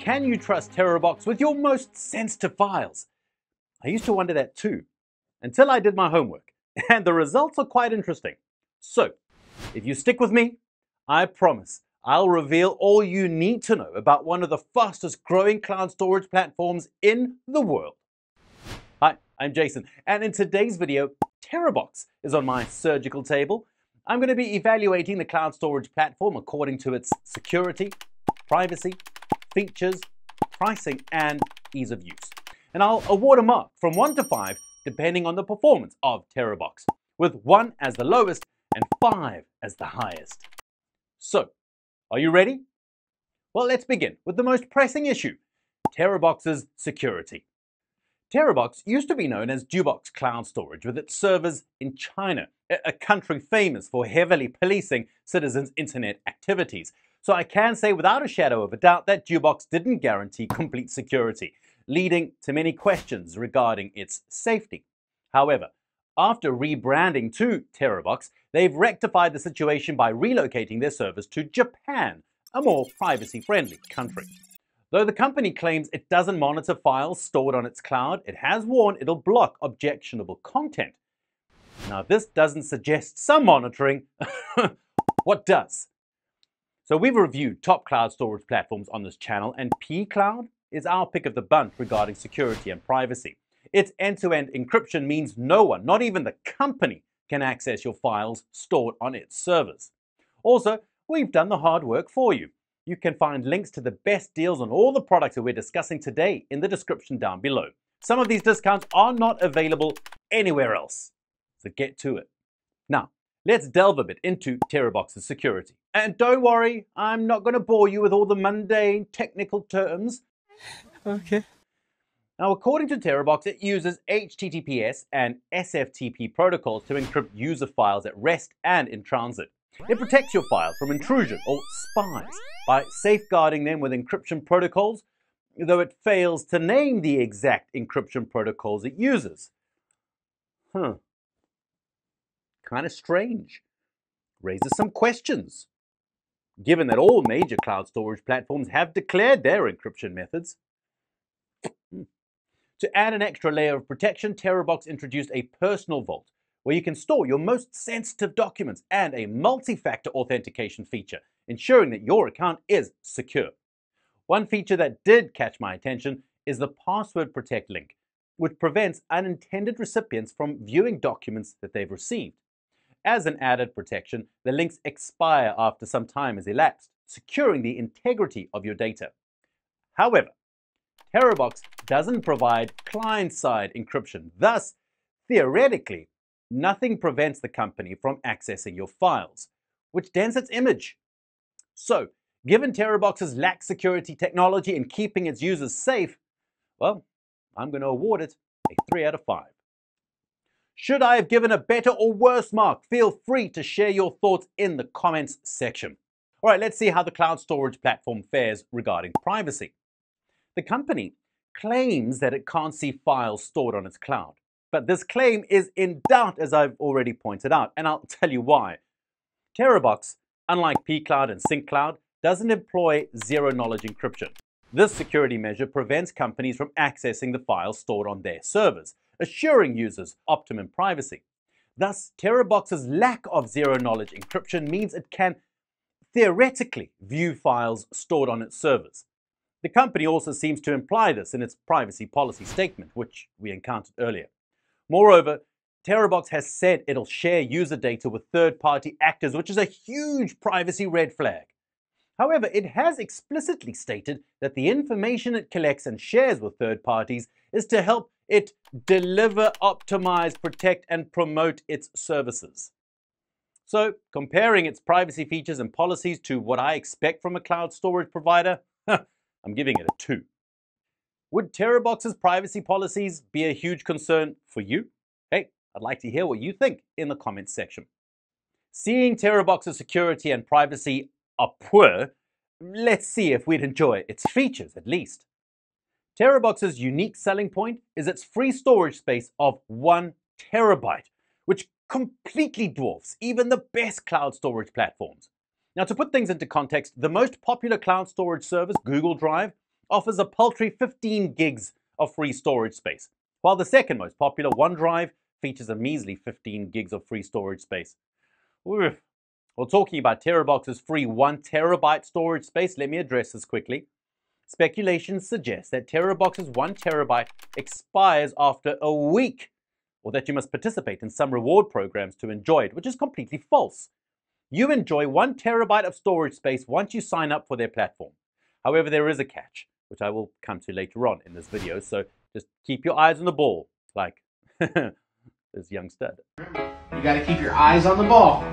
Can you trust TeraBox with your most sensitive files? I used to wonder that too, until I did my homework, and the results are quite interesting. So, if you stick with me, I promise I'll reveal all you need to know about one of the fastest growing cloud storage platforms in the world. Hi, I'm Jason, and in today's video, TeraBox is on my surgical table. I'm going to be evaluating the cloud storage platform according to its security, privacy, features, pricing, and ease of use. And I'll award a mark from 1 to 5 depending on the performance of TeraBox, with 1 as the lowest and 5 as the highest. So, are you ready? Well, let's begin with the most pressing issue, TeraBox's security. TeraBox used to be known as Dubox Cloud Storage, with its servers in China, a country famous for heavily policing citizens' internet activities. So I can say without a shadow of a doubt that Dubox didn't guarantee complete security, leading to many questions regarding its safety. However, after rebranding to TeraBox, they've rectified the situation by relocating their servers to Japan, a more privacy-friendly country. Though the company claims it doesn't monitor files stored on its cloud, it has warned it'll block objectionable content. Now, this doesn't suggest some monitoring. What does? So we've reviewed top cloud storage platforms on this channel, and pCloud is our pick of the bunch regarding security and privacy. Its end-to-end encryption means no one, not even the company, can access your files stored on its servers. Also, we've done the hard work for you. You can find links to the best deals on all the products that we're discussing today in the description down below. Some of these discounts are not available anywhere else, so get to it. Now, let's delve a bit into TeraBox's security. And don't worry, I'm not going to bore you with all the mundane technical terms. Okay. Now, according to TeraBox, it uses HTTPS and SFTP protocols to encrypt user files at rest and in transit. It protects your files from intrusion or spies by safeguarding them with encryption protocols, though it fails to name the exact encryption protocols it uses. Kind of strange. Raises some questions, given that all major cloud storage platforms have declared their encryption methods. To add an extra layer of protection, TeraBox introduced a personal vault, where you can store your most sensitive documents, and a multi-factor authentication feature, ensuring that your account is secure. One feature that did catch my attention is the password protect link, which prevents unintended recipients from viewing documents that they've received. As an added protection, the links expire after some time has elapsed, securing the integrity of your data. However, TeraBox doesn't provide client-side encryption. Thus, theoretically, nothing prevents the company from accessing your files, which dents its image. So, given TeraBox's lax security technology in keeping its users safe, well, I'm going to award it a 3 out of 5. Should I have given a better or worse mark? Feel free to share your thoughts in the comments section. All right, let's see how the cloud storage platform fares regarding privacy. The company claims that it can't see files stored on its cloud. But this claim is in doubt, as I've already pointed out, and I'll tell you why. TeraBox, unlike pCloud and SyncCloud, doesn't employ zero-knowledge encryption. This security measure prevents companies from accessing the files stored on their servers, assuring users optimum privacy. Thus, TeraBox's lack of zero-knowledge encryption means it can theoretically view files stored on its servers. The company also seems to imply this in its privacy policy statement, which we encountered earlier. Moreover, TeraBox has said it'll share user data with third-party actors, which is a huge privacy red flag. However, it has explicitly stated that the information it collects and shares with third parties is to help it deliver, optimize, protect, and promote its services. So, comparing its privacy features and policies to what I expect from a cloud storage provider, I'm giving it a 2. Would TeraBox's privacy policies be a huge concern for you? Hey, I'd like to hear what you think in the comments section. Seeing TeraBox's security and privacy are poor, let's see if we'd enjoy its features at least. TeraBox's unique selling point is its free storage space of 1 terabyte, which completely dwarfs even the best cloud storage platforms. Now, to put things into context, the most popular cloud storage service, Google Drive, offers a paltry 15 gigs of free storage space, while the second most popular, OneDrive, features a measly 15 gigs of free storage space. Oof. Well, talking about TeraBox's free 1 terabyte storage space, let me address this quickly. Speculation suggests that TeraBox's 1 terabyte expires after a week, or that you must participate in some reward programs to enjoy it, which is completely false. You enjoy 1 terabyte of storage space once you sign up for their platform. However, there is a catch, which I will come to later on in this video, so just keep your eyes on the ball, like this young stud. You gotta keep your eyes on the ball.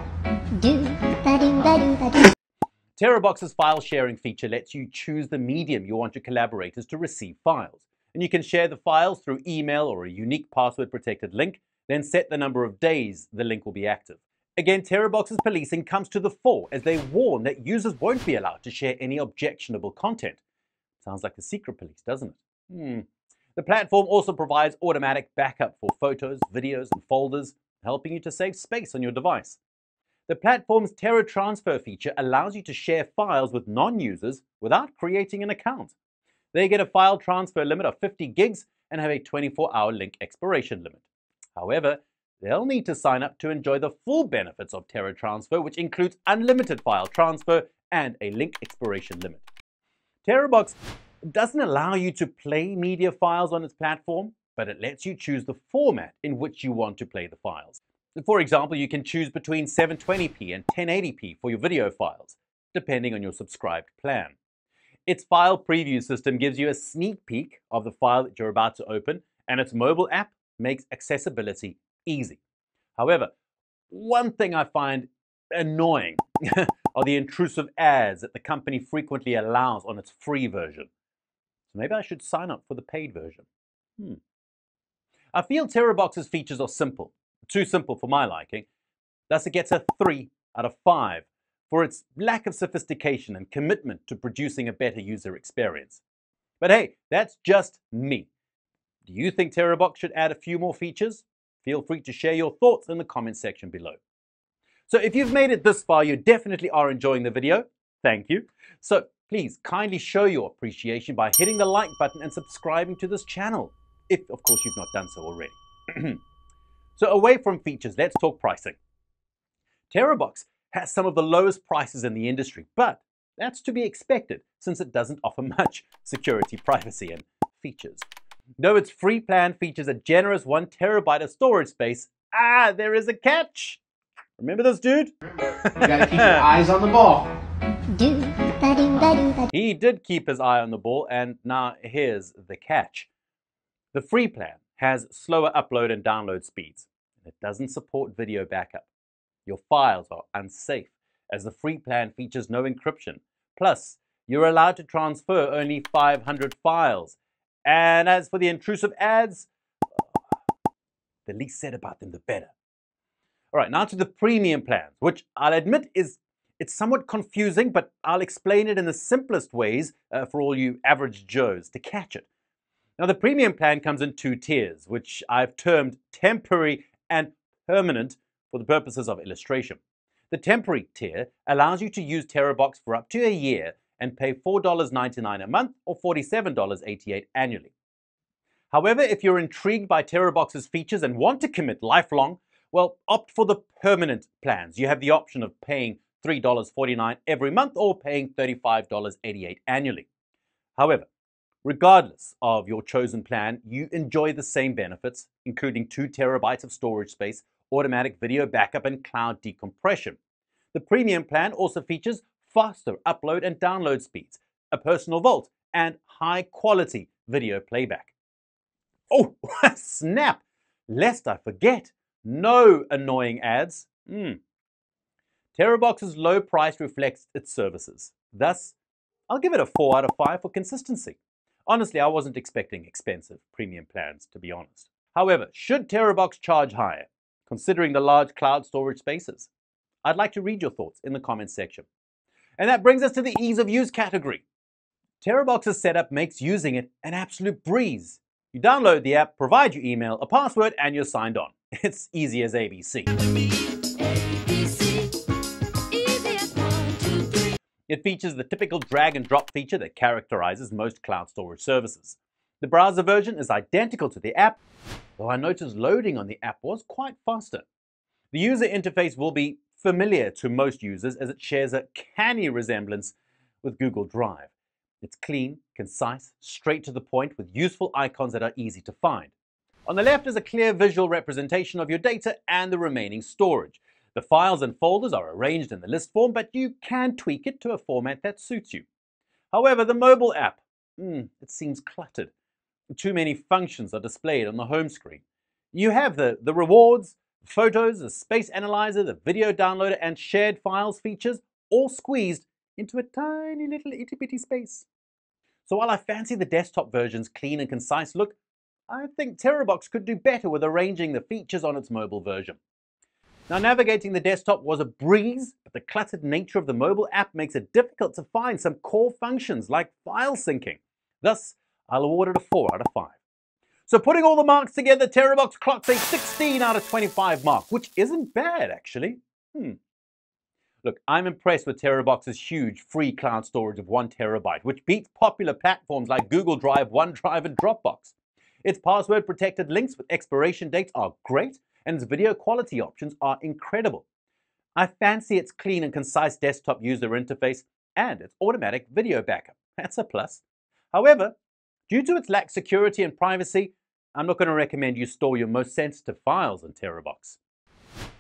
TeraBox's file sharing feature lets you choose the medium you want your collaborators to receive files. And you can share the files through email or a unique password-protected link, then set the number of days the link will be active. Again, TeraBox's policing comes to the fore as they warn that users won't be allowed to share any objectionable content. Sounds like the secret police, doesn't it? The platform also provides automatic backup for photos, videos, and folders, helping you to save space on your device. The platform's TeraTransfer feature allows you to share files with non-users without creating an account. They get a file transfer limit of 50 gigs and have a 24-hour link expiration limit. However, they'll need to sign up to enjoy the full benefits of TeraTransfer, which includes unlimited file transfer and a link expiration limit. TeraBox doesn't allow you to play media files on its platform, but it lets you choose the format in which you want to play the files. For example, you can choose between 720p and 1080p for your video files, depending on your subscribed plan. Its file preview system gives you a sneak peek of the file that you're about to open, and its mobile app makes accessibility easy. However, one thing I find annoying are the intrusive ads that the company frequently allows on its free version. So maybe I should sign up for the paid version. I feel TeraBox's features are simple. Too simple for my liking. Thus, it gets a 3 out of 5 for its lack of sophistication and commitment to producing a better user experience. But hey, that's just me. Do you think TeraBox should add a few more features? Feel free to share your thoughts in the comment section below. So if you've made it this far, you definitely are enjoying the video. Thank you. So please kindly show your appreciation by hitting the like button and subscribing to this channel, if of course you've not done so already. So away from features, let's talk pricing. TeraBox has some of the lowest prices in the industry, but that's to be expected since it doesn't offer much security, privacy, and features. Though its free plan features a generous 1 terabyte of storage space, there is a catch. Remember this, dude? You gotta keep your eyes on the ball. He did keep his eye on the ball, and now here's the catch. The free plan has slower upload and download speeds. It doesn't support video backup. Your files are unsafe, as the free plan features no encryption. Plus, you're allowed to transfer only 500 files. And as for the intrusive ads, the least said about them, the better. All right, now to the premium plans, which I'll admit it's somewhat confusing, but I'll explain it in the simplest ways for all you average Joes to catch it. Now, the premium plan comes in 2 tiers, which I've termed temporary and permanent for the purposes of illustration. The temporary tier allows you to use TeraBox for up to a year and pay $4.99 a month or $47.88 annually. However, if you're intrigued by TeraBox's features and want to commit lifelong, well, opt for the permanent plans. You have the option of paying $3.49 every month or paying $35.88 annually. However, regardless of your chosen plan, you enjoy the same benefits, including 2 terabytes of storage space, automatic video backup, and cloud decompression. The premium plan also features faster upload and download speeds, a personal vault, and high-quality video playback. Oh, snap! Lest I forget, no annoying ads. TeraBox's low price reflects its services. Thus, I'll give it a 4 out of 5 for consistency. Honestly, I wasn't expecting expensive premium plans, to be honest. However, should TeraBox charge higher, considering the large cloud storage spaces? I'd like to read your thoughts in the comments section. And that brings us to the ease of use category. TeraBox's setup makes using it an absolute breeze. You download the app, provide your email, a password, and you're signed on. It's easy as ABC. It features the typical drag and drop feature that characterizes most cloud storage services. The browser version is identical to the app, though I noticed loading on the app was quite faster. The user interface will be familiar to most users as it shares a canny resemblance with Google Drive. It's clean, concise, straight to the point with useful icons that are easy to find. On the left is a clear visual representation of your data and the remaining storage. The files and folders are arranged in the list form, but you can tweak it to a format that suits you. However, the mobile app, it seems cluttered. Too many functions are displayed on the home screen. You have the rewards, photos, the space analyzer, the video downloader, and shared files features all squeezed into a tiny little itty-bitty space. So while I fancy the desktop version's clean and concise look, I think TeraBox could do better with arranging the features on its mobile version. Now, navigating the desktop was a breeze, but the cluttered nature of the mobile app makes it difficult to find some core functions like file syncing. Thus, I'll award it a 4 out of 5. So putting all the marks together, TeraBox clocks a 16 out of 25 mark, which isn't bad, actually. Look, I'm impressed with TeraBox's huge free cloud storage of 1 terabyte, which beats popular platforms like Google Drive, OneDrive, and Dropbox. Its password-protected links with expiration dates are great, and its video quality options are incredible. I fancy its clean and concise desktop user interface and its automatic video backup. That's a plus. However, due to its lack of security and privacy, I'm not going to recommend you store your most sensitive files on TeraBox.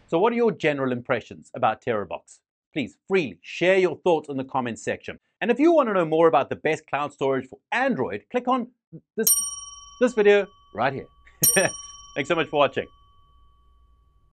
So what are your general impressions about TeraBox? Please freely share your thoughts in the comments section. And if you want to know more about the best cloud storage for Android, click on this video right here. Thanks so much for watching.